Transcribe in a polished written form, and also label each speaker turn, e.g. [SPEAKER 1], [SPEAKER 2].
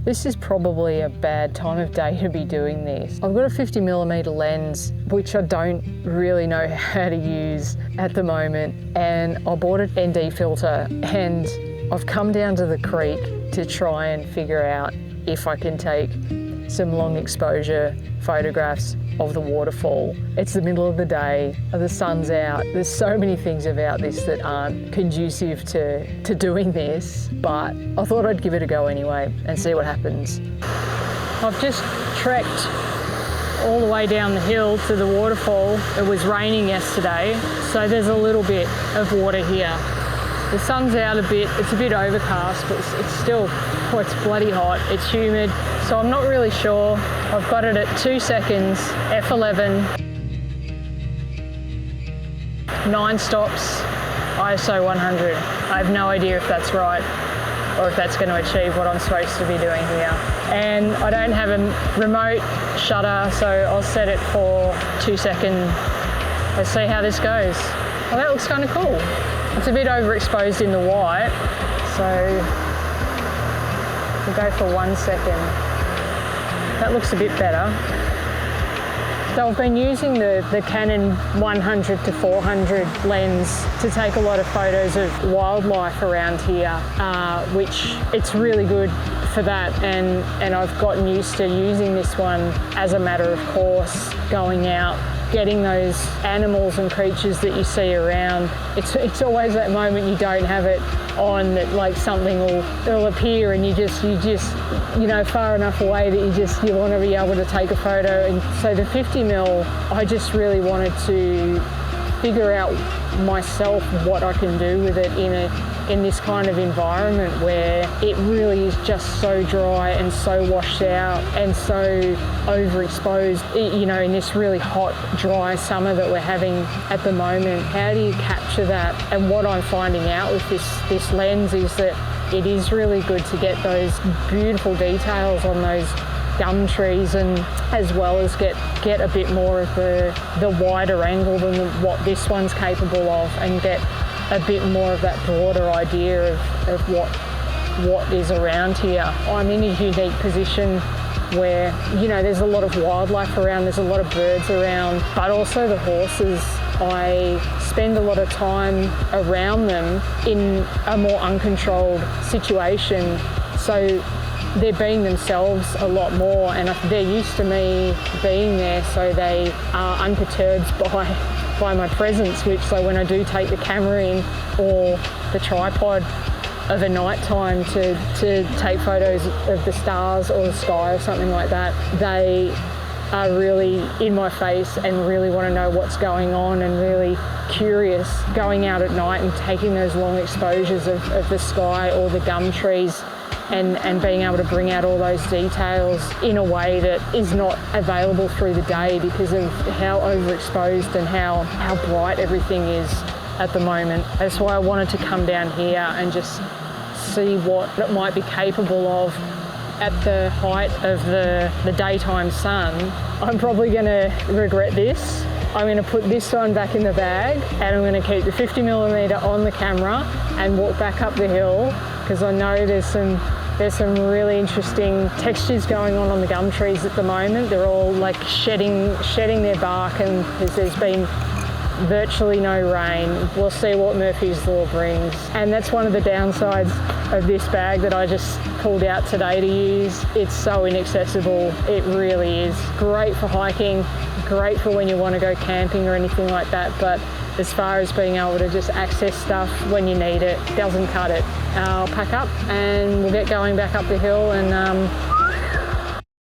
[SPEAKER 1] This is probably a bad time of day to be doing this. I've got a 50mm lens, which I don't really know how to use at the moment, and I bought an ND filter, and I've come down to the creek to try and figure out if I can take some long exposure photographs of the waterfall. It's the middle of the day, the sun's out. There's so many things about this that aren't conducive to doing this, but I thought I'd give it a go anyway and see what happens. I've just trekked all the way down the hill to the waterfall. It was raining yesterday, so there's a little bit of water here. The sun's out a bit, it's a bit overcast, but it's still, oh, it's bloody hot, it's humid, so I'm not really sure. I've got it at 2 seconds, f11, 9 stops, ISO 100. I have no idea if that's right or if that's going to achieve what I'm supposed to be doing here. And I don't have a remote shutter, so I'll set it for 2 seconds. Let's see how this goes. Well, that looks kind of cool. It's a bit overexposed in the white, so we'll go for 1 second. That looks a bit better. So I've been using the Canon 100 to 400 lens to take a lot of photos of wildlife around here, which it's really good for that, and I've gotten used to using this one as a matter of course, going out, getting those animals and creatures that you see around. It's always that moment you don't have it on that, like, something will appear and you just you know, far enough away that you want to be able to take a photo. And so the 50mm, I just really wanted to figure out myself what I can do with it in this kind of environment where it really is just so dry and so washed out and so overexposed, you know, in this really hot, dry summer that we're having at the moment. How do you capture that? And what I'm finding out with this lens is that it is really good to get those beautiful details on those gum trees, and as well as get a bit more of the wider angle than what this one's capable of, and get a bit more of that broader idea of what is around here. I'm in a unique position where, you know, there's a lot of wildlife around, there's a lot of birds around, but also the horses. I spend a lot of time around them in a more uncontrolled situation, so they're being themselves a lot more, and they're used to me being there, so they are unperturbed by my presence, which, so when I do take the camera in or the tripod of a night time to take photos of the stars or the sky or something like that, they are really in my face and really want to know what's going on and really curious. Going out at night and taking those long exposures of the sky or the gum trees and being able to bring out all those details in a way that is not available through the day because of how overexposed and how bright everything is at the moment. That's why I wanted to come down here and just see what it might be capable of at the height of the daytime sun. I'm probably going to regret this. I'm going to put this one back in the bag, and I'm going to keep the 50mm on the camera and walk back up the hill, because I know there's some really interesting textures going on the gum trees at the moment. They're all like shedding their bark, and there's been virtually no rain. We'll see what Murphy's Law brings. And that's one of the downsides of this bag that I just pulled out today to use. It's so inaccessible. It really is. Great for hiking, great for when you want to go camping or anything like that, but as far as being able to just access stuff when you need it, doesn't cut it. I'll pack up and we'll get going back up the hill and